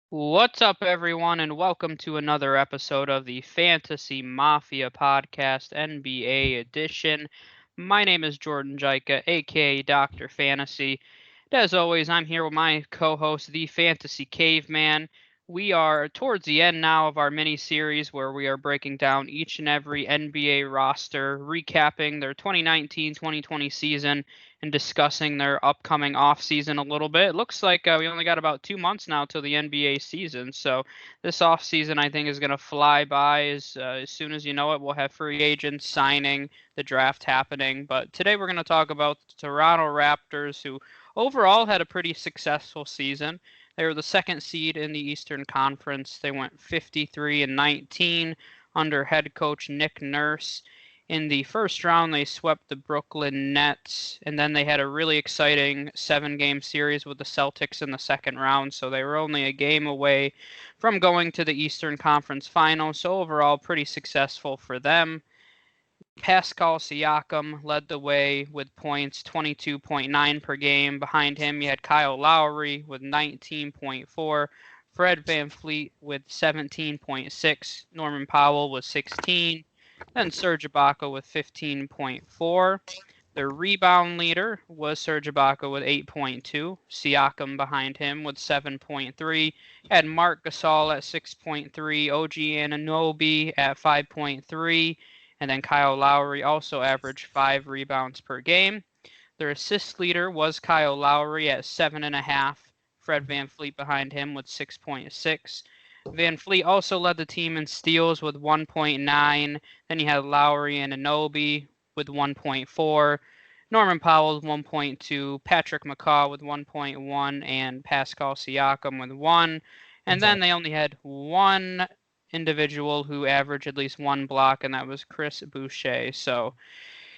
What's up, everyone, and welcome to another episode of the Fantasy Mafia Podcast NBA edition. My name is Jordan Jica, aka Dr. Fantasy. And as always, I'm here with my co host, the Fantasy Caveman. We are towards the end now of our mini series where we are breaking down each and every NBA roster, recapping their 2019 2020 season, and discussing their upcoming offseason a little bit. It looks like we only got about 2 months now till the NBA season, so this offseason I think is going to fly by. As soon as you know it, we'll have free agents signing, the draft happening. But today we're going to talk about the Toronto Raptors, who overall had a pretty successful season. They were the second seed in the Eastern Conference. They went 53-19 under head coach Nick Nurse. In the first round, they swept the Brooklyn Nets, and then they had a really exciting 7-game series with the Celtics in the second round, so they were only a game away from going to the Eastern Conference Finals, so overall pretty successful for them. Pascal Siakam led the way with points 22.9 per game. Behind him, you had Kyle Lowry with 19.4, Fred VanVleet with 17.6, Norman Powell with 16, then Serge Ibaka with 15.4. The rebound leader was Serge Ibaka with 8.2. Siakam behind him with 7.3. Had Marc Gasol at 6.3. OG Anunoby at 5.3. And then Kyle Lowry also averaged 5 rebounds per game. Their assist leader was Kyle Lowry at 7.5. Fred VanVleet behind him with 6.6. VanVleet also led the team in steals with 1.9. Then you had Lowry and Anunoby with 1.4. Norman Powell with 1.2. Patrick McCaw with 1.1. And Pascal Siakam with 1. And then they only had one individual who averaged at least one block, and that was Chris Boucher. So,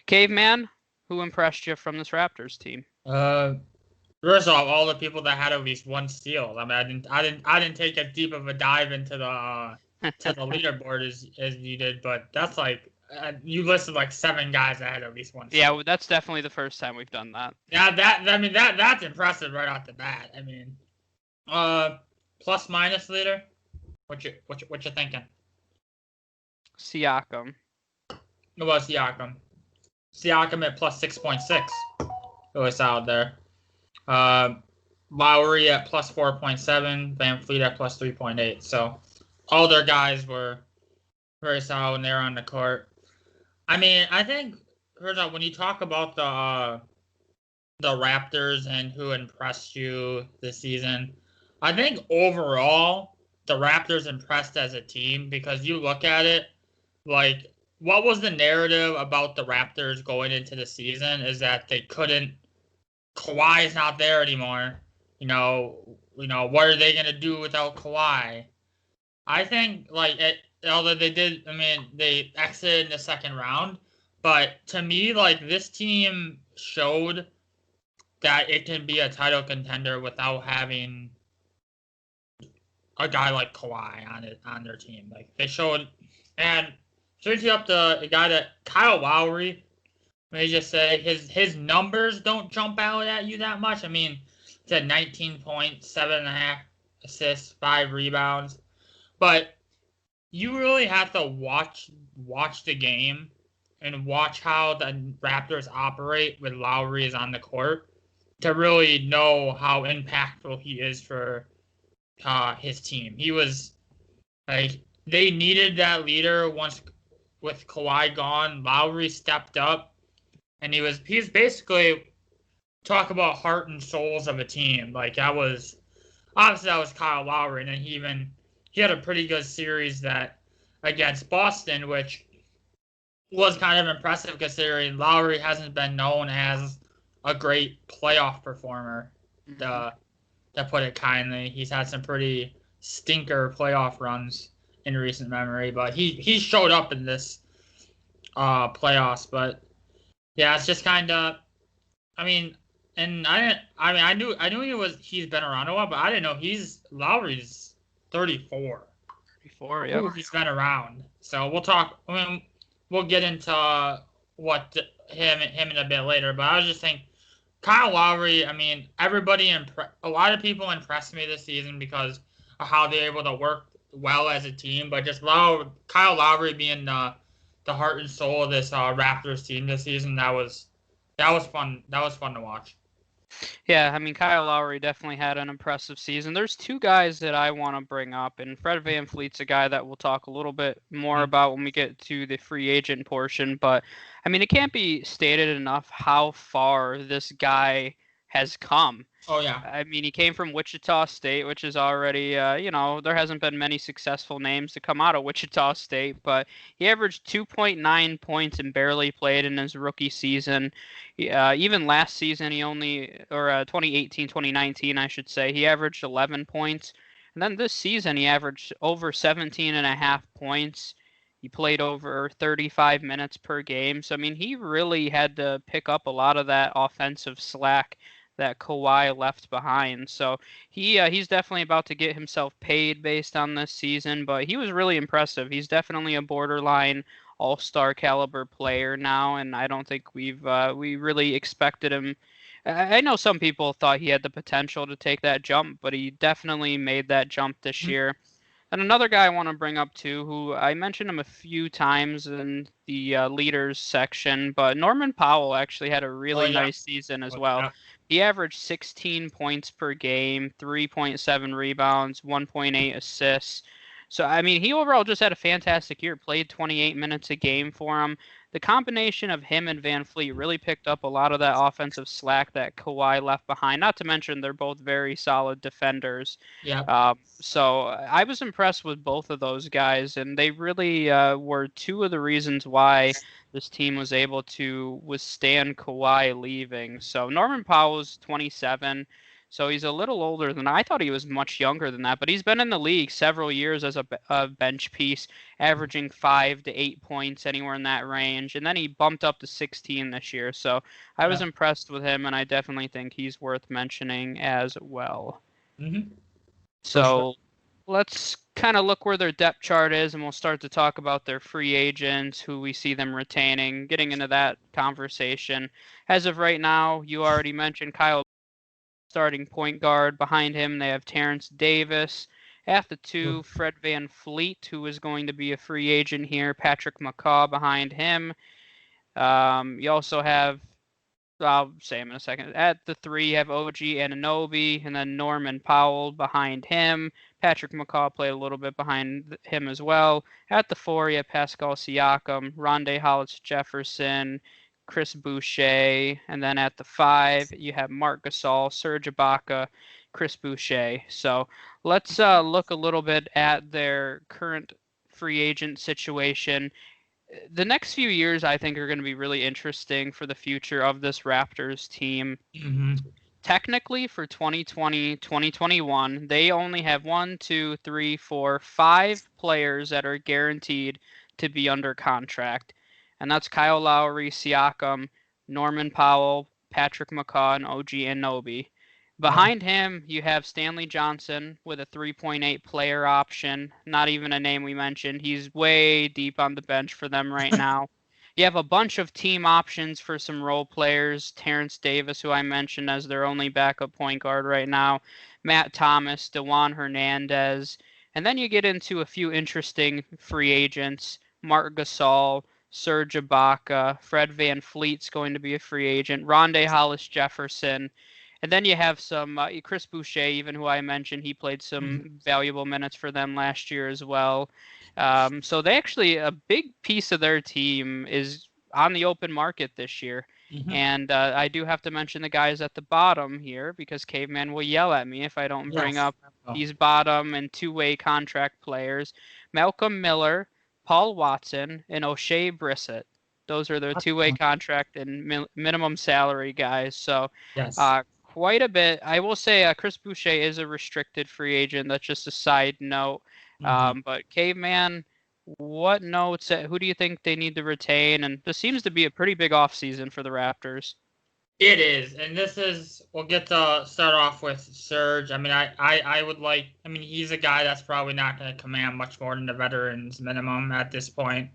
Caveman, who impressed you from this Raptors team? First off, all the people that had at least one steal. I mean, I didn't take as deep of a dive into the to the leaderboard as you did, but that's like you listed like 7 guys that had at least one steal. Yeah, that's definitely the first time we've done that. Yeah, that's impressive right off the bat. I mean, plus minus leader. What you thinking? Siakam. It was Siakam. Siakam at plus 6.6. Really solid there. Lowry at plus 4.7, VanVleet at plus 3.8. So all their guys were very solid when they were on the court. I mean, I think when you talk about the Raptors and who impressed you this season, I think overall the Raptors impressed as a team because you look at it, like what was the narrative about the Raptors going into the season is that they couldn't. Kawhi is not there anymore. You know, what are they gonna do without Kawhi? I think although they did, I mean, they exited in the second round, but to me, like this team showed that it can be a title contender without having a guy like Kawhi on their team. Like they showed, and switching up the guy that Kyle Lowry. Let me just say his numbers don't jump out at you that much. I mean, it's at 19 points, 7.5 assists, 5 rebounds. But you really have to watch the game and watch how the Raptors operate with Lowry is on the court to really know how impactful he is for his team. He was like they needed that leader once with Kawhi gone. Lowry stepped up. And he's basically talk about heart and souls of a team. Like that was Kyle Lowry, and then he had a pretty good series that against Boston, which was kind of impressive considering Lowry hasn't been known as a great playoff performer. To put it kindly, he's had some pretty stinker playoff runs in recent memory, but he showed up in this playoffs, but. Yeah, it's just kind of. I mean, and I knew he's been around a while, but I didn't know Lowry's 34. 34, yeah. He's been around. So we'll talk. I mean, we'll get into what him in a bit later. But I was just saying, Kyle Lowry. I mean, a lot of people impressed me this season because how they're able to work well as a team. But just Kyle Lowry being the heart and soul of this Raptors team this season, that was fun. That was fun to watch. Yeah, I mean, Kyle Lowry definitely had an impressive season. There's two guys that I want to bring up, and Fred VanVleet's a guy that we'll talk a little bit more about when we get to the free agent portion. But, I mean, it can't be stated enough how far this guy has come. Oh yeah. I mean, he came from Wichita State, which is already, there hasn't been many successful names to come out of Wichita State, but he averaged 2.9 points and barely played in his rookie season. Even last season, 2018, 2019, I should say, he averaged 11 points. And then this season, he averaged over 17 and a half points. He played over 35 minutes per game. So, I mean, he really had to pick up a lot of that offensive slack that Kawhi left behind. So he's definitely about to get himself paid based on this season, but he was really impressive. He's definitely a borderline all-star caliber player now, and I don't think we really expected him. I know some people thought he had the potential to take that jump, but he definitely made that jump this year. And another guy I want to bring up too, who I mentioned him a few times in the leaders section, but Norman Powell actually had a really nice season as well. Yeah. He averaged 16 points per game, 3.7 rebounds, 1.8 assists. So, I mean, he overall just had a fantastic year, played 28 minutes a game for him. The combination of him and VanVleet really picked up a lot of that offensive slack that Kawhi left behind. Not to mention they're both very solid defenders. Yeah. So I was impressed with both of those guys, and they really were two of the reasons why this team was able to withstand Kawhi leaving. So Norman Powell's 27, so he's a little older than I thought he was much younger than that, but he's been in the league several years as a bench piece, averaging 5 to 8 points anywhere in that range, and then he bumped up to 16 this year. So I was impressed with him, and I definitely think he's worth mentioning as well. Mm-hmm. So let's kind of look where their depth chart is, and we'll start to talk about their free agents, who we see them retaining, getting into that conversation. As of right now, you already mentioned Kyle, starting point guard. Behind him, they have Terrence Davis. At the two, Fred VanVleet, who is going to be a free agent here. Patrick McCaw behind him. You also have, I'll say him in a second. At the three, you have OG Anunoby, and then Norman Powell behind him. Patrick McCaw played a little bit behind him as well. At the four, you have Pascal Siakam, Rondae Hollis-Jefferson, Chris Boucher, and then at the five, you have Marc Gasol, Serge Ibaka, Chris Boucher. So let's look a little bit at their current free agent situation. The next few years, I think, are going to be really interesting for the future of this Raptors team. Mm-hmm. Technically, for 2020, 2021, they only have 5 players that are guaranteed to be under contract. And that's Kyle Lowry, Siakam, Norman Powell, Patrick McCaw, and OG Anunoby. Behind him, you have Stanley Johnson with a 3.8 player option. Not even a name we mentioned. He's way deep on the bench for them right now. You have a bunch of team options for some role players. Terrence Davis, who I mentioned as their only backup point guard right now. Matt Thomas, DeJuan Hernandez. And then you get into a few interesting free agents. Marc Gasol, Serge Ibaka, Fred VanVleet's going to be a free agent. Rondae Hollis-Jefferson. And then you have some Chris Boucher, even who I mentioned. He played some valuable minutes for them last year as well. So they actually, a big piece of their team is on the open market this year. Mm-hmm. And I do have to mention the guys at the bottom here because Caveman will yell at me if I don't bring up these bottom and two-way contract players. Malcolm Miller, Paul Watson, and O'Shea Brissett. Those are their two-way contract and minimum salary guys. So quite a bit. I will say Chris Boucher is a restricted free agent. That's just a side note. But Caveman, what notes? Who do you think they need to retain? And this seems to be a pretty big offseason for the Raptors. It is, and we'll get to start off with Serge. I mean, I would like, I mean, he's a guy that's probably not going to command much more than the veterans minimum at this point,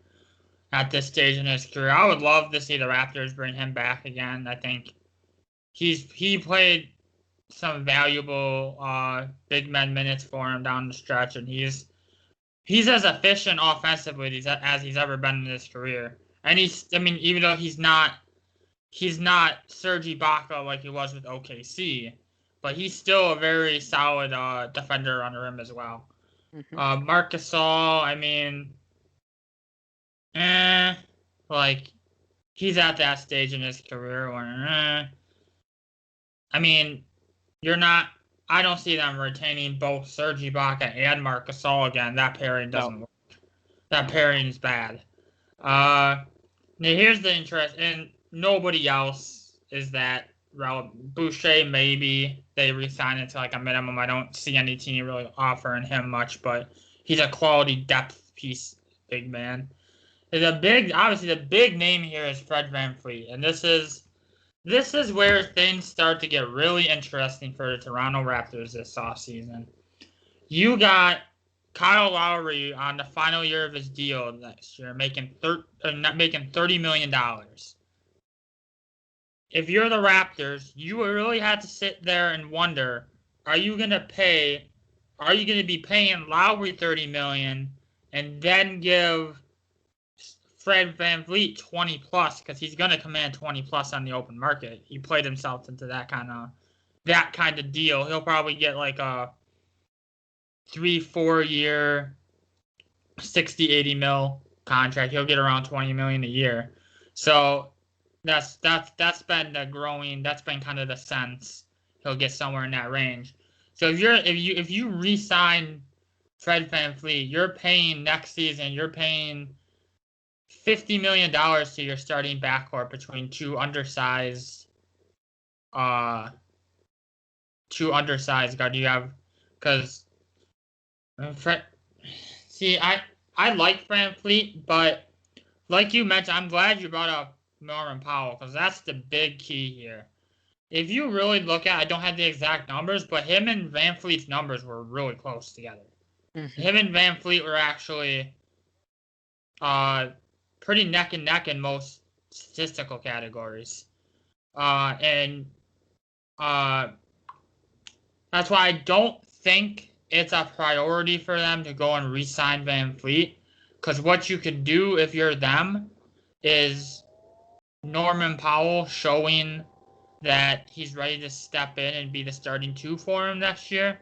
at this stage in his career. I would love to see the Raptors bring him back again. I think he played some valuable big men minutes for him down the stretch, and he's as efficient offensively as he's ever been in his career. And even though he's not Serge Ibaka like he was with OKC, but he's still a very solid defender on the rim as well. Marc Gasol, like he's at that stage in his career where, you're not. I don't see them retaining both Serge Ibaka and Marc Gasol again. That pairing doesn't work. That pairing is bad. Now here's the interest, and nobody else is that relevant. Boucher, maybe they resign it to like a minimum. I don't see any team really offering him much, but he's a quality depth piece, big man. Obviously the big name here is Fred VanVleet, and this is where things start to get really interesting for the Toronto Raptors this offseason. You got Kyle Lowry on the final year of his deal next year, making $30 million. If you're the Raptors, you really have to sit there and wonder: Are you going to be paying Lowry $30 million and then give Fred VanVleet 20 plus, because he's going to command 20 plus on the open market? He played himself into that kind of deal. He'll probably get like a 3-4 year 60-80 mil contract. He'll get around 20 million a year. So that's been kind of the sense. He'll get somewhere in that range. So if you re-sign Fred VanVleet, you're paying next season, you're paying $50 million to your starting backcourt between two undersized guard. You have, because Fred. See, I like VanVleet, but like you mentioned, I'm glad you brought up Norman Powell, because that's the big key here. If you really look at, I don't have the exact numbers, but him and VanVleet's numbers were really close together. Him and VanVleet were actually pretty neck and neck in most statistical categories. And that's why I don't think it's a priority for them to go and re-sign VanVleet, because what you could do if you're them is Norman Powell showing that he's ready to step in and be the starting two for him next year.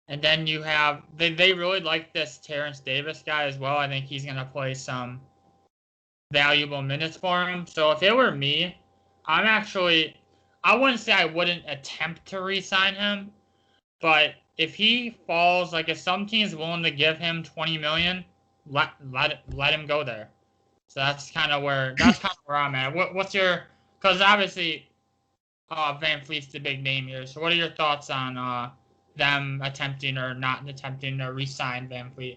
And then you have, they really like this Terrence Davis guy as well. I think he's going to play some valuable minutes for him. So if it were me, I wouldn't say I wouldn't attempt to re-sign him, but if he falls, like if some team's willing to give him $20 million, let him go there. So that's kind of where I'm at. What's your, because obviously VanVleet's the big name here. So what are your thoughts on them attempting or not attempting to re-sign VanVleet?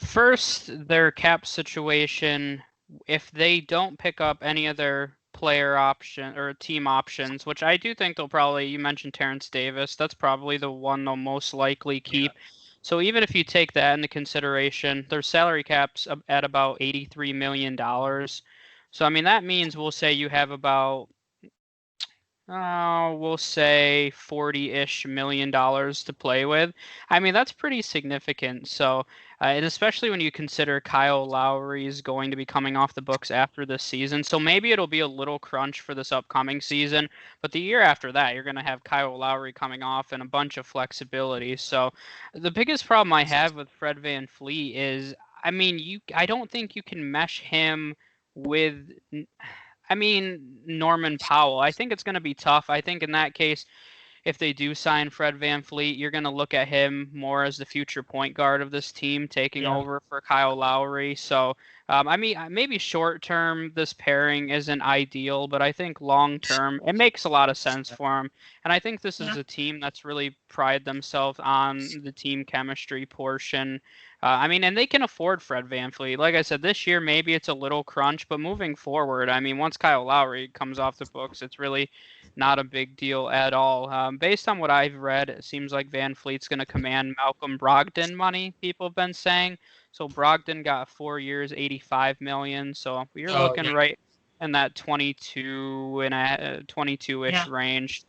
First, their cap situation, if they don't pick up any other player option or team options, which I do think they'll probably, you mentioned Terrence Davis, that's probably the one they'll most likely keep. Yeah. So even if you take that into consideration, their salary cap's at about $83 million. So, that means we'll say you have about, we'll say $40-ish million to play with. That's pretty significant. So, and especially when you consider Kyle Lowry is going to be coming off the books after this season. So maybe it'll be a little crunch for this upcoming season. But the year after that, you're going to have Kyle Lowry coming off and a bunch of flexibility. So the biggest problem I have with Fred VanVleet is, I don't think you can mesh him with Norman Powell. I think it's going to be tough. I think in that case, if they do sign Fred VanVleet, you're going to look at him more as the future point guard of this team, taking over for Kyle Lowry. So, maybe short term, this pairing isn't ideal, but I think long term, it makes a lot of sense for him. And I think this is a team that's really prided themselves on the team chemistry portion. And they can afford Fred VanVleet. Like I said, this year maybe it's a little crunch, but moving forward, once Kyle Lowry comes off the books, it's really not a big deal at all. Based on what I've read, it seems like VanVleet's going to command Malcolm Brogdon money, people have been saying. So Brogdon got 4 years, $85 million. So you're looking right in that 22-ish Yeah. range,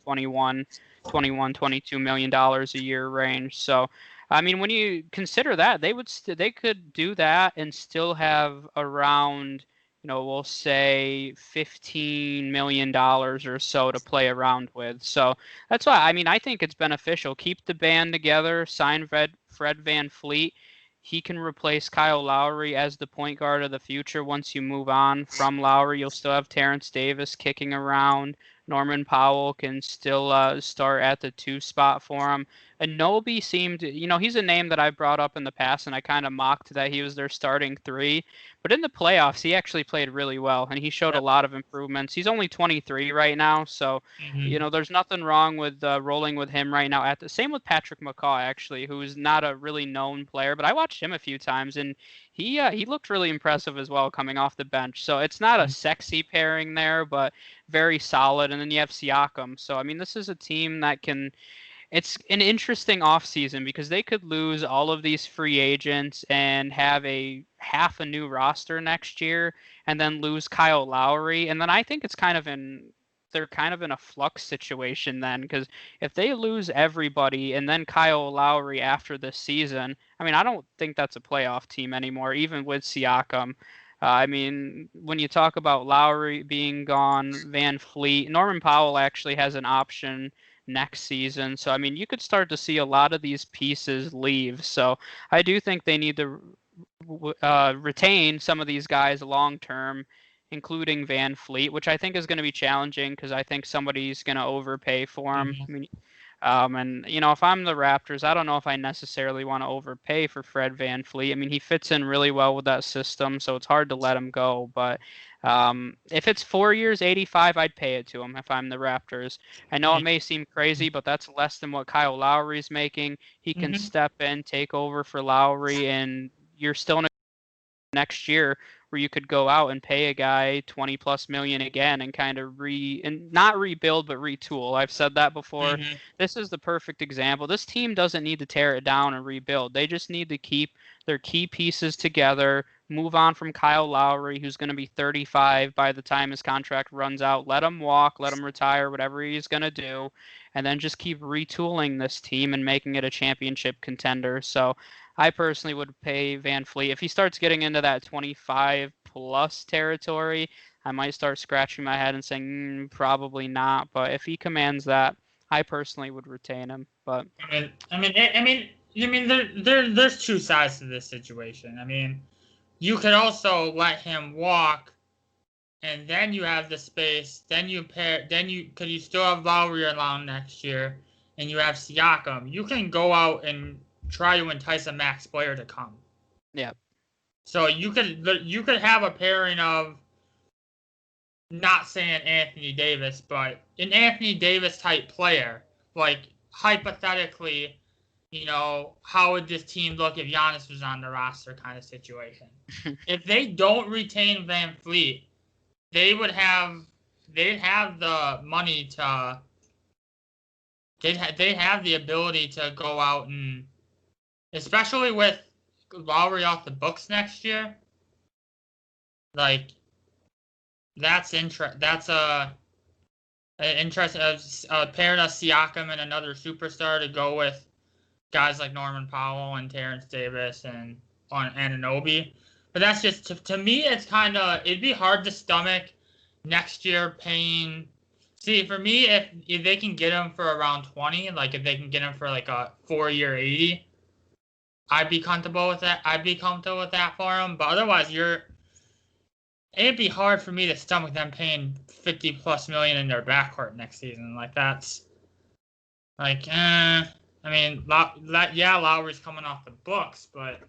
22 million dollars a year range. So, I mean, when you consider that, they could do that and still have around, we'll say $15 million or so to play around with. So that's why, I mean, I think it's beneficial. Keep the band together, sign Fred VanVleet. He can replace Kyle Lowry as the point guard of the future. Once you move on from Lowry, you'll still have Terrence Davis kicking around. Norman Powell can still start at the 2 spot for him. And Nobi seemed, he's a name that I brought up in the past, and I kind of mocked that he was their starting 3. But in the playoffs, he actually played really well, and he showed a Yep. lot of improvements. He's only 23 right now, so Mm-hmm. there's nothing wrong with rolling with him right now. Same with Patrick McCaw, actually, who's not a really known player, but I watched him a few times, and he looked really impressive as well coming off the bench. So it's not a sexy pairing there, but very solid. And then you have Siakam. So I mean, this is a team that can. It's an interesting offseason because they could lose all of these free agents and have a half a new roster next year and then lose Kyle Lowry. And then I think they're kind of in a flux situation then because if they lose everybody and then Kyle Lowry after this season, I mean, I don't think that's a playoff team anymore, even with Siakam. I mean, when you talk about Lowry being gone, Van Fleet, Norman Powell actually has an option next season. So, I mean, you could start to see a lot of these pieces leave. So, I do think they need to retain some of these guys long term, including Van Fleet, which I think is going to be challenging because I think somebody's going to overpay for him. Mm-hmm. I mean, and if I'm the Raptors, I don't know if I necessarily want to overpay for Fred Van Fleet. I mean, he fits in really well with that system, so it's hard to let him go. But if it's 4 years, 85, I'd pay it to him if I'm the Raptors. I know it may seem crazy, but that's less than what Kyle Lowry's making. He can Mm-hmm. step in, take over for Lowry, and you're still in next year where you could go out and pay a guy 20 plus million again and kind of not rebuild but retool. I've said that before. Mm-hmm. This is the perfect example. This team doesn't need to tear it down and rebuild. They just need to keep their key pieces together, move on from Kyle Lowry, who's going to be 35 by the time his contract runs out. Let him walk, let him retire, whatever he's going to do, and then just keep retooling this team and making it a championship contender. So I personally would pay Van Fleet. If he starts getting into that 25 plus territory, I might start scratching my head and saying probably not. But if he commands that, I personally would retain him. But there's two sides to this situation. I mean, you could also let him walk, and then you have the space. Then you still have Lowry around next year, and you have Siakam. You can go out and try to entice a max player to come. yeah. So you could have a pairing of, not saying Anthony Davis, but an Anthony Davis type player. Like hypothetically, how would this team look if Giannis was on the roster kind of situation? If they don't retain Van Fleet, they'd have the money to they have the ability to go out and, especially with Lowry off the books next year, like that's a interesting pairing of Siakam and another superstar to go with guys like Norman Powell and Terrence Davis and Anunoby. But that's just to me, it'd be hard to stomach next year paying. See, for me, if they can get him for around 20, like if they can get him for like a 4-year 80, I'd be comfortable with that. I'd be comfortable with that for him. But otherwise, it'd be hard for me to stomach them paying 50 plus million in their backcourt next season. Like that's like, I mean, Lowry's coming off the books, but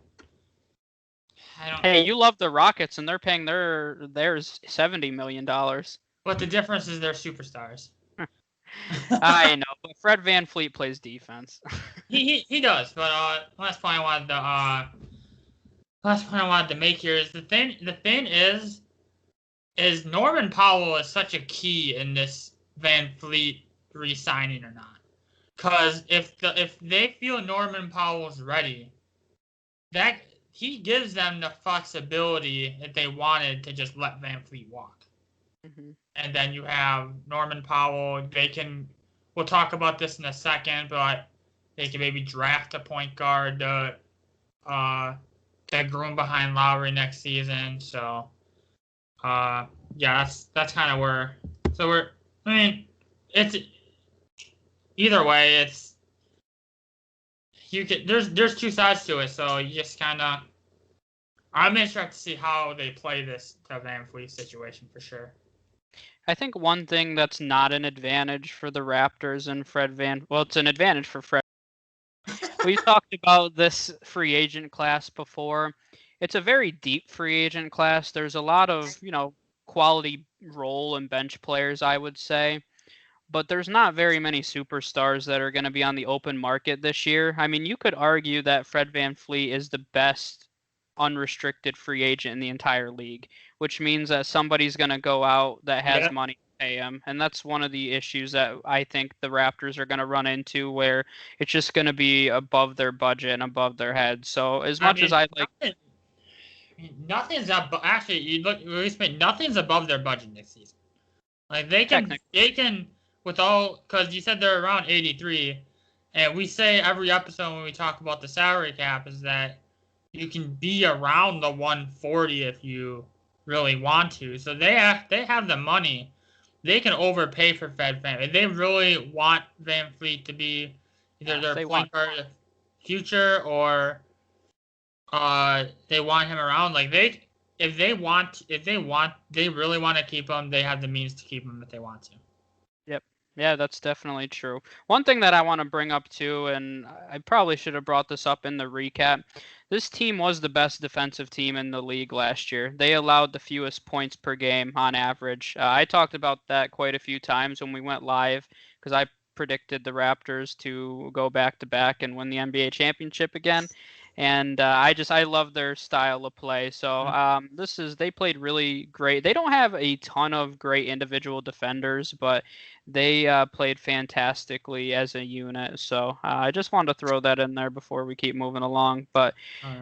I don't. Hey, you love the Rockets, and they're paying theirs $70 million. But the difference is they're superstars. I know, but Fred Van Fleet plays defense. he does. But last point I wanted to make here is the thing is Norman Powell is such a key in this Van Fleet re-signing or not. Because if they feel Norman Powell's ready, that he gives them the flexibility if they wanted to just let Van Fleet walk. And then you have Norman Powell. We'll talk about this in a second, but they can maybe draft a point guard to groom behind Lowry next season. So, yeah, that's kind of where. So I mean, it's either way. There's two sides to it. So you just kind of. I'm interested to see how they play this Van Fleet situation for sure. I think one thing that's not an advantage for the Raptors and it's an advantage for Fred. We talked about this free agent class before. It's a very deep free agent class. There's a lot of, quality role and bench players, I would say. But there's not very many superstars that are going to be on the open market this year. I mean, you could argue that Fred VanVleet is the best unrestricted free agent in the entire league, which means that somebody's going to go out that has money to pay him. And that's one of the issues that I think the Raptors are going to run into, where it's just going to be above their budget and above their head. So as much as I like, nothing's up. Actually, nothing's above their budget this season. Like they can because you said they're around 83, and we say every episode when we talk about the salary cap is that you can be around the 140 if you really want to. So they have the money. They can overpay for Fred Van. If they really want Van Fleet to be either their point guard of the future or they want him around, like they really want to keep him, they have the means to keep him if they want to. Yep. Yeah, that's definitely true. One thing that I want to bring up too, and I probably should have brought this up in the recap, this team was the best defensive team in the league last year. They allowed the fewest points per game on average. I talked about that quite a few times when we went live because I predicted the Raptors to go back to back and win the NBA championship again. And I love their style of play. So they played really great. They don't have a ton of great individual defenders, but they played fantastically as a unit. So I just wanted to throw that in there before we keep moving along. But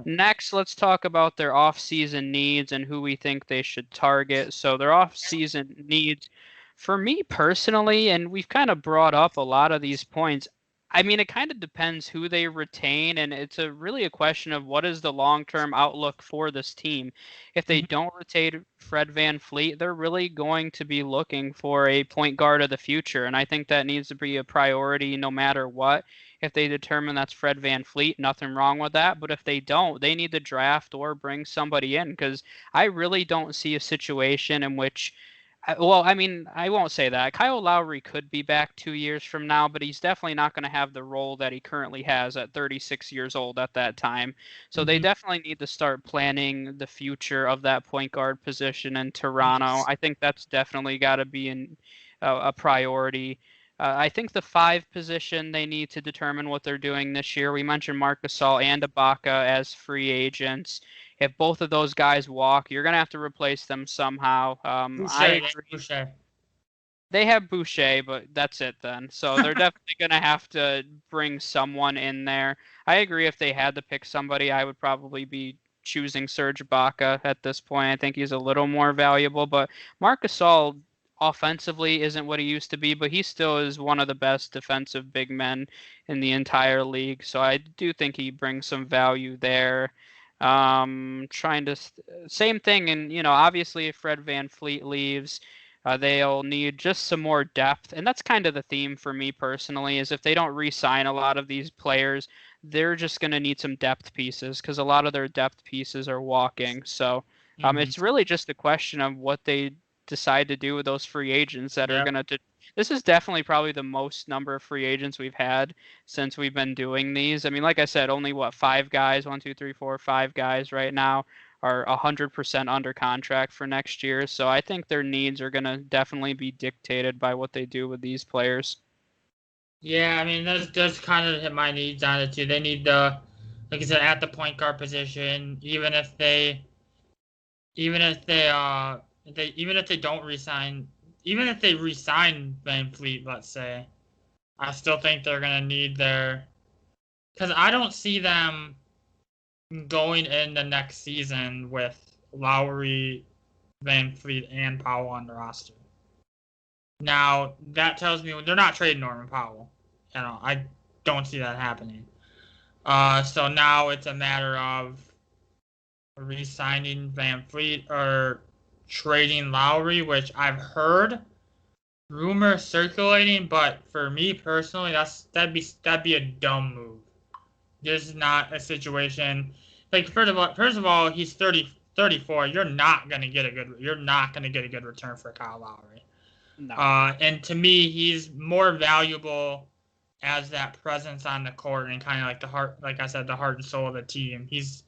next, let's talk about their off-season needs and who we think they should target. So their off-season needs, for me personally, and we've kind of brought up a lot of these points, I mean, it kind of depends who they retain, and it's really a question of what is the long-term outlook for this team. If they don't retain Fred VanVleet, they're really going to be looking for a point guard of the future, and I think that needs to be a priority no matter what. If they determine that's Fred VanVleet, nothing wrong with that. But if they don't, they need to draft or bring somebody in, because I really don't see a situation in which I mean, I won't say that. Kyle Lowry could be back 2 years from now, but he's definitely not going to have the role that he currently has at 36 years old at that time. So they definitely need to start planning the future of that point guard position in Toronto. I think that's definitely got to be a priority. I think the 5 position, they need to determine what they're doing this year. We mentioned Marc Gasol and Ibaka as free agents. If both of those guys walk, you're going to have to replace them somehow. I agree. Boucher. They have Boucher, but that's it then. So they're definitely going to have to bring someone in there. I agree if they had to pick somebody, I would probably be choosing Serge Ibaka at this point. I think he's a little more valuable, but Marc Gasol offensively isn't what he used to be, but he still is one of the best defensive big men in the entire league. So I do think he brings some value there. Same thing, and obviously if Fred VanVleet leaves, they'll need just some more depth, and that's kind of the theme for me personally. Is if they don't re-sign a lot of these players, they're just going to need some depth pieces because a lot of their depth pieces are walking. So it's really just a question of what they decide to do with those free agents that are going to. This is definitely probably the most number of free agents we've had since we've been doing these. I mean, like I said, only 5 guys, 1, 2, 3, 4, 5 guys right now are 100% under contract for next year. So I think their needs are going to definitely be dictated by what they do with these players. Yeah, I mean, that's kind of hit my needs on it too. They need like I said, at the point guard position, even if they don't resign, even if they resign VanVleet, let's say, I still think they're gonna need because I don't see them going in the next season with Lowry Van Fleet and Powell on the roster. Now, that tells me they're not trading Norman Powell. I don't see that happening. So now it's a matter of re-signing Van Fleet or trading Lowry, which I've heard rumors circulating, but for me personally, that'd be a dumb move. This is not a situation like first of all, he's 34. You're not gonna get a good return for Kyle Lowry. No. And to me, he's more valuable as that presence on the court and kind of like the heart, like I said, the heart and soul of the team. He's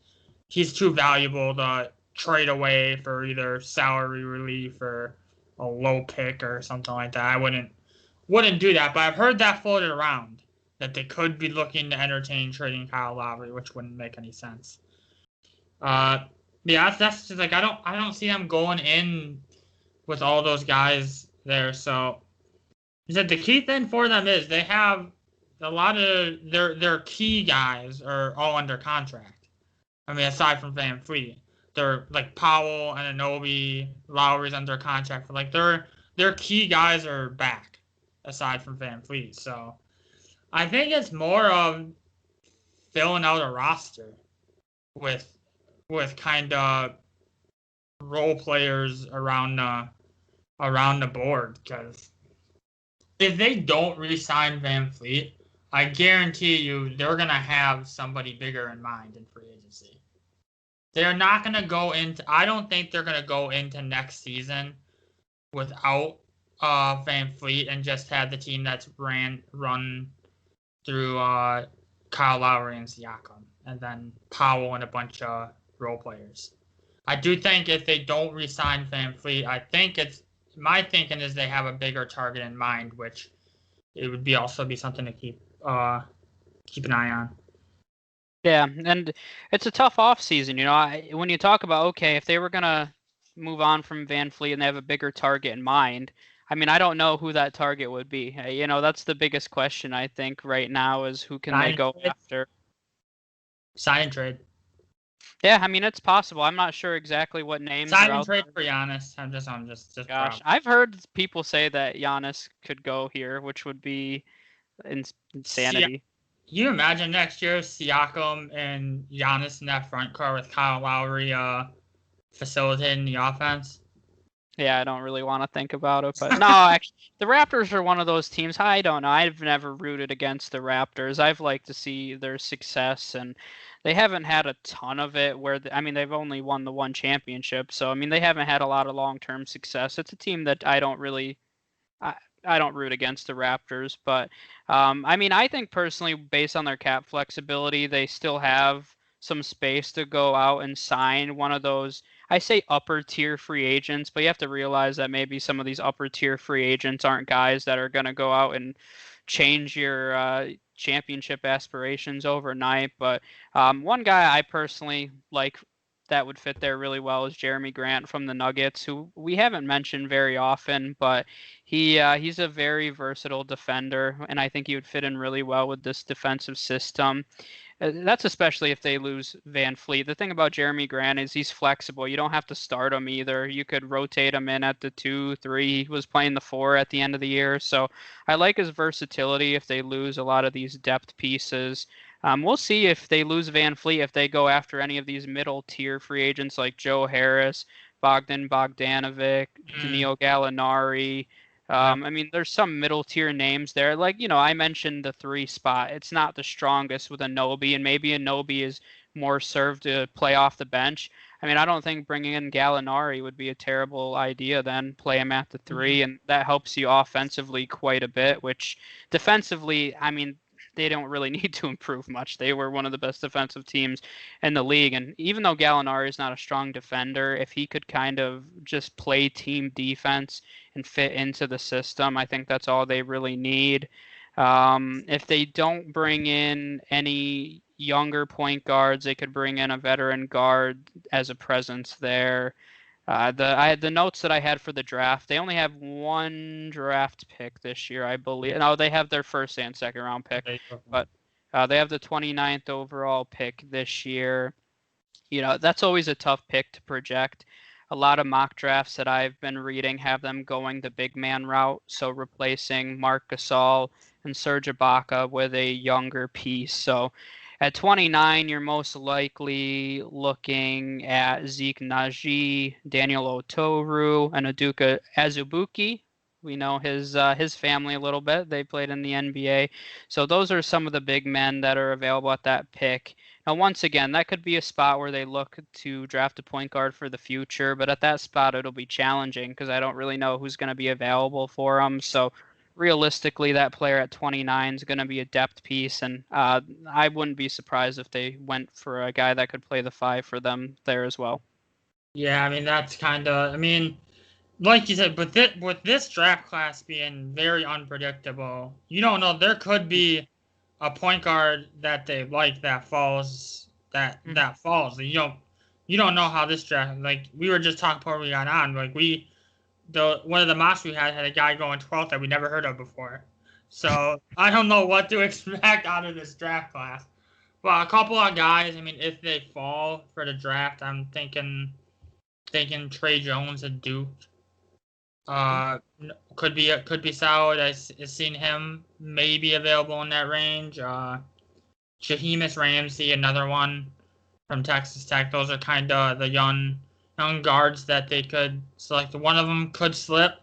too valuable to trade away for either salary relief or a low pick or something like that. I wouldn't do that, but I've heard that floated around that they could be looking to entertain trading Kyle Lowry, which wouldn't make any sense. Yeah, that's just like I don't see them going in with all those guys there. So he said the key thing for them is they have a lot of their key guys are all under contract. I mean, aside from Van Fleet, they're like Powell and Anunoby, Lowry's under contract for like their key guys are back, aside from Van Fleet. So I think it's more of filling out a roster with kind of role players around the board. Because if they don't re-sign Van Fleet, I guarantee you they're gonna have somebody bigger in mind in free agency. They're not gonna go into. I don't think they're gonna go into next season without Van Fleet and just have the team that's run through Kyle Lowry and Siakam, and then Powell and a bunch of role players. I do think if they don't re-sign Van Fleet, I think my thinking is they have a bigger target in mind, which it would also be something to keep an eye on. Yeah, and it's a tough off season. When you talk about, okay, if they were gonna move on from Van Fleet and they have a bigger target in mind, I mean, I don't know who that target would be. That's the biggest question I think right now is who can they go after. Sign and trade. Yeah, I mean, it's possible. I'm not sure exactly what names Sign are and out trade there. for Giannis. I'm just Gosh, I've heard people say that Giannis could go here, which would be insanity. Can you imagine next year Siakam and Giannis in that front court with Kyle Lowry facilitating the offense? Yeah, I don't really want to think about it, but no, actually, the Raptors are one of those teams. I don't know. I've never rooted against the Raptors. I've liked to see their success, and they haven't had a ton of it. I mean, they've only won the one championship, so I mean, they haven't had a lot of long-term success. It's a team that I don't root against the Raptors, but I mean, I think personally, based on their cap flexibility, they still have some space to go out and sign one of those. I say upper tier free agents, but you have to realize that maybe some of these upper tier free agents aren't guys that are going to go out and change your championship aspirations overnight. But one guy I personally like that would fit there really well is Jeremy Grant from the Nuggets, who we haven't mentioned very often, but he's a very versatile defender, and I think he would fit in really well with this defensive system. That's especially if they lose Van Fleet. The thing about Jeremy Grant is he's flexible. You don't have to start him either. You could rotate him in at the 2, 3. He was playing the 4 at the end of the year. So I like his versatility if they lose a lot of these depth pieces. We'll see if they lose Van Fleet, if they go after any of these middle tier free agents like Joe Harris, Bogdan Bogdanovic, Danilo Gallinari. I mean, there's some middle tier names there. Like, I mentioned the 3 spot. It's not the strongest with Anunoby, and maybe Anunoby is more served to play off the bench. I mean, I don't think bringing in Gallinari would be a terrible idea then. Play him at the 3, and that helps you offensively quite a bit, which defensively, I mean, they don't really need to improve much. They were one of the best defensive teams in the league. And even though Gallinari is not a strong defender, if he could kind of just play team defense and fit into the system, I think that's all they really need. If they don't bring in any younger point guards, they could bring in a veteran guard as a presence there. I had the notes that I had for the draft. They only have one draft pick this year, I believe. No, they have their first and second round pick, but they have the 29th overall pick this year. That's always a tough pick to project. a lot of mock drafts that I've been reading have them going the big man route, so replacing Marc Gasol and Serge Ibaka with a younger piece. So at 29, you're most likely looking at Zeke Naji, Daniel Otoru, and Aduka Azubuike. We know his family a little bit. They played in the NBA. So those are some of the big men that are available at that pick. Now, once again, that could be a spot where they look to draft a point guard for the future, but at that spot, it'll be challenging because I don't really know who's going to be available for them. So, realistically, that player at 29 is going to be a depth piece, and I wouldn't be surprised if they went for a guy that could play the five for them there as well. Yeah, I mean that's kind of. I mean, like you said, but with this draft class being very unpredictable, you don't know. There could be a point guard that they like that falls. That falls. You don't know how this draft. Like we were just talking before we got on. Like one of the mocks we had a guy going 12th that we never heard of before. So I don't know what to expect out of this draft class. Well, a couple of guys. I mean, if they fall for the draft, I'm thinking Trey Jones and Duke. Could be solid. I've seen him maybe available in that range. Shaheemus Ramsey, another one from Texas Tech. Those are kind of the young guards that they could select. One of them could slip.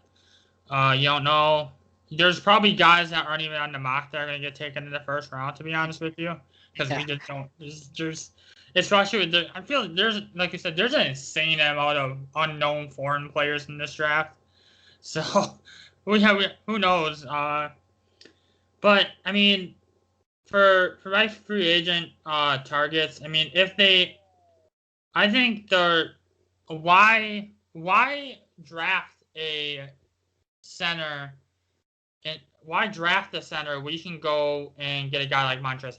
You don't know. There's probably guys that aren't even on the mock that are going to get taken in the first round, to be honest with you, because we just don't. There's especially with I feel there's, like you said, there's an insane amount of unknown foreign players in this draft. So who knows? But I mean, for my free agent targets, I mean, I think why draft a center, and why draft a center? We can go and get a guy like Montrezl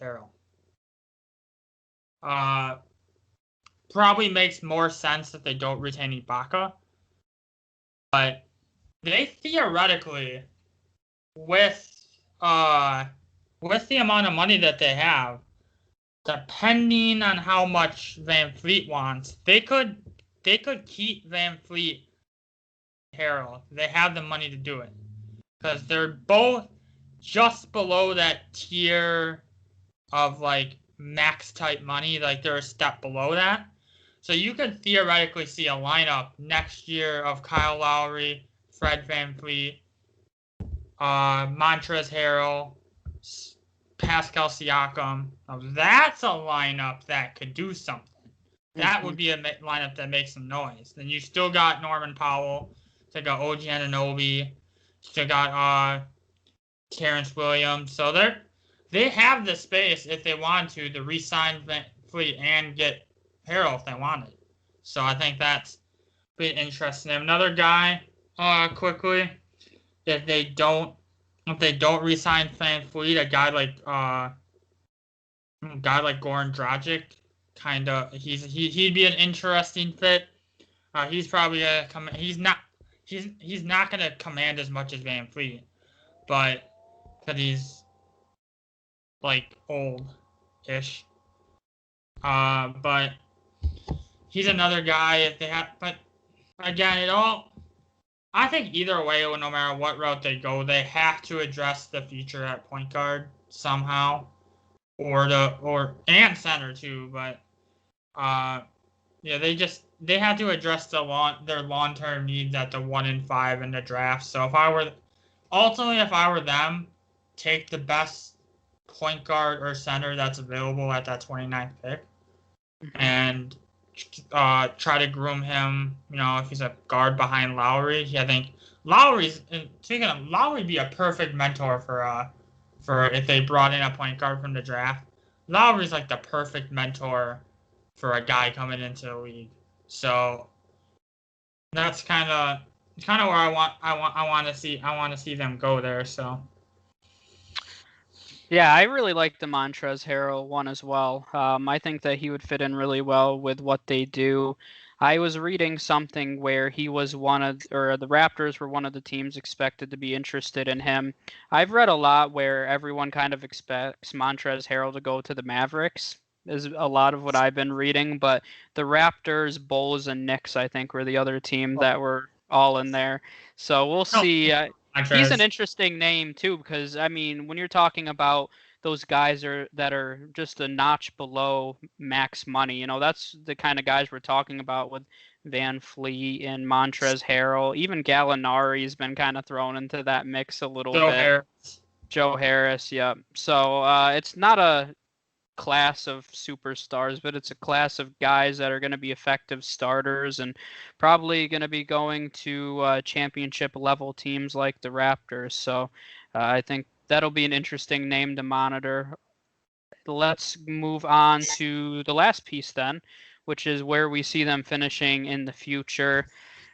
Harrell. Probably makes more sense if they don't retain Ibaka, but they theoretically, with the amount of money that they have, depending on how much Van Fleet wants, they could keep Van Fleet Harrell. They have the money to do it because they're both just below that tier of like max type money. Like they're a step below that. So you could theoretically see a lineup next year of Kyle Lowry, Fred VanVleet, Montrezl Harrell, Pascal Siakam. Now that's a lineup that could do something. That would be a lineup that makes some noise. Then you still got Norman Powell, still got OG Anunoby, still got Terrence Williams. So they have the space if they want to re-sign VanVleet and get Harrell if they wanted. So I think that's pretty interesting. Another guy, quickly, if they don't re-sign VanVleet, a guy like Goran Dragic, he'd be an interesting fit. He's probably he's not gonna command as much as VanVleet, but because he's like old-ish. But he's another guy if they have. But again, I think either way, no matter what route they go, they have to address the future at point guard somehow, and center too. But yeah, they have to address their long-term needs at the 1 and 5 in the draft. So if I were them, take the best point guard or center that's available at that 29th pick, and try to groom him. You know, if he's a guard behind Lowry, I think Lowry'd be a perfect mentor for if they brought in a point guard from the draft. Lowry's like the perfect mentor for a guy coming into the league. So that's kind of where I want to see them go there. So. Yeah, I really like the Montrezl Harrell one as well. I think that he would fit in really well with what they do. I was reading something where he was the Raptors were one of the teams expected to be interested in him. I've read a lot where everyone kind of expects Montrezl Harrell to go to the Mavericks. is a lot of what I've been reading, but the Raptors, Bulls, and Knicks, I think, were the other team that were all in there. So we'll No, see. He's an Montrez. interesting name too, because I mean, when you're talking about those guys that are just a notch below max money, that's the kind of guys we're talking about with Van Fleet and Montrezl Harrell. Even Gallinari's been kind of thrown into that mix a little Joe bit. Harris. Joe Harris, yeah. So it's not a class of superstars, but it's a class of guys that are going to be effective starters and probably going to be going to championship level teams like the Raptors. So I think that'll be an interesting name to monitor. Let's move on to the last piece then, which is where we see them finishing in the future.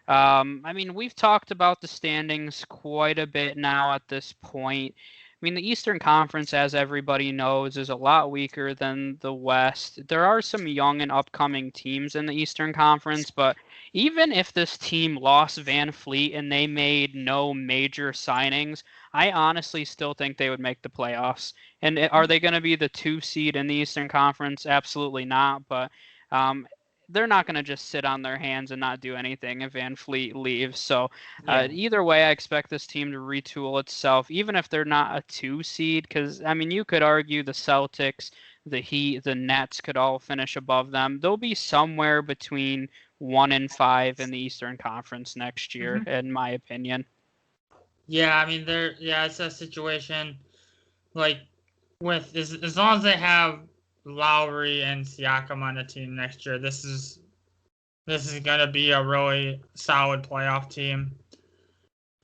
I mean, we've talked about the standings quite a bit now at this point. I mean, the Eastern Conference, as everybody knows, is a lot weaker than the West. There are some young and upcoming teams in the Eastern Conference, but even if this team lost Van Fleet and they made no major signings, I honestly still think they would make the playoffs. And are they going to be the 2 seed in the Eastern Conference? Absolutely not. But um, they're not going to just sit on their hands and not do anything if Van Fleet leaves. So Yeah. either way, I expect this team to retool itself, even if they're not a 2 seed. Because I mean, you could argue the Celtics, the Heat, the Nets could all finish above them. They'll be somewhere between 1 and 5 in the Eastern Conference next year, Hmm. in my opinion. Yeah, I mean, it's a situation like with as long as they have Lowry and Siakam on the team next year, this is gonna be a really solid playoff team.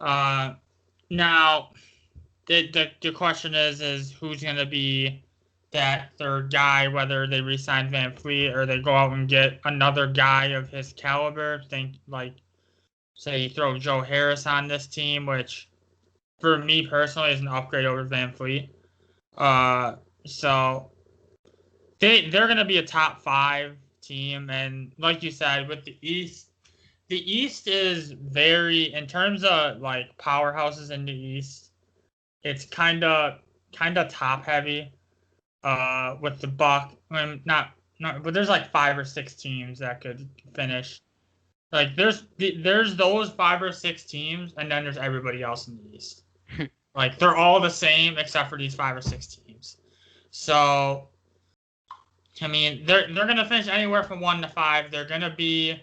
Now the question is who's gonna be that third guy, whether they re-sign Van Fleet or they go out and get another guy of his caliber. Think like say you throw Joe Harris on this team, which for me personally is an upgrade over Van Fleet. So they're gonna be a top 5 team, and like you said, with the East is very in terms of like powerhouses in the East. It's kind of top heavy. With the Buck, I mean, not, but there's like 5 or 6 teams that could finish. Like there's those 5 or 6 teams, and then there's everybody else in the East. Like they're all the same except for these 5 or 6 teams. So I mean, they're gonna finish anywhere from 1 to 5. They're gonna be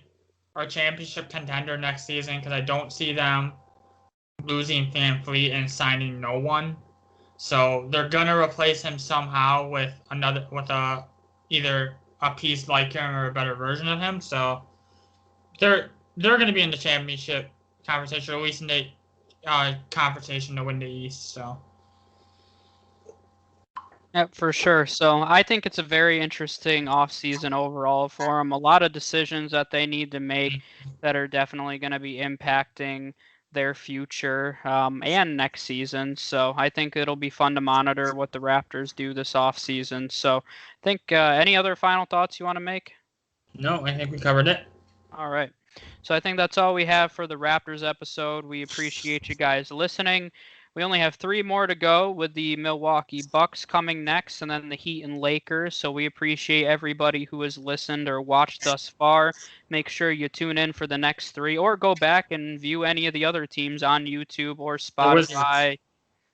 our championship contender next season because I don't see them losing Van Fleet and signing no one. So they're gonna replace him somehow with either a piece like him or a better version of him. So they're gonna be in the championship conversation, or at least in the conversation to win the East. So Yep, for sure. So I think it's a very interesting offseason overall for them. A lot of decisions that they need to make that are definitely going to be impacting their future and next season. So I think it'll be fun to monitor what the Raptors do this offseason. So I think any other final thoughts you want to make? no, I think we covered it. All right. So I think that's all we have for the Raptors episode. We appreciate you guys listening. We only have 3 more to go with the Milwaukee Bucks coming next and then the Heat and Lakers. So we appreciate everybody who has listened or watched thus far. Make sure you tune in for the next 3 or go back and view any of the other teams on YouTube or The Wizards. Spotify.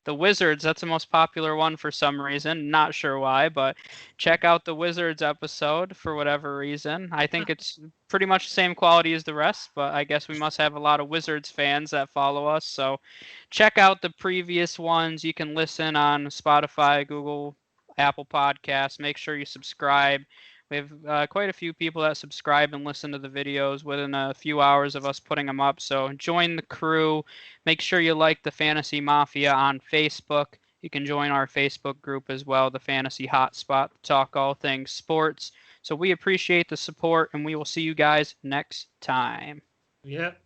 The Wizards, that's the most popular one for some reason. Not sure why, but check out the Wizards episode for whatever reason. I think it's pretty much the same quality as the rest, but I guess we must have a lot of Wizards fans that follow us. So check out the previous ones. You can listen on Spotify, Google, Apple Podcasts. Make sure you subscribe. We have quite a few people that subscribe and listen to the videos within a few hours of us putting them up. So join the crew. Make sure you like the Fantasy Mafia on Facebook. You can join our Facebook group as well, the Fantasy Hotspot, talk all things sports. So we appreciate the support, and we will see you guys next time. Yep.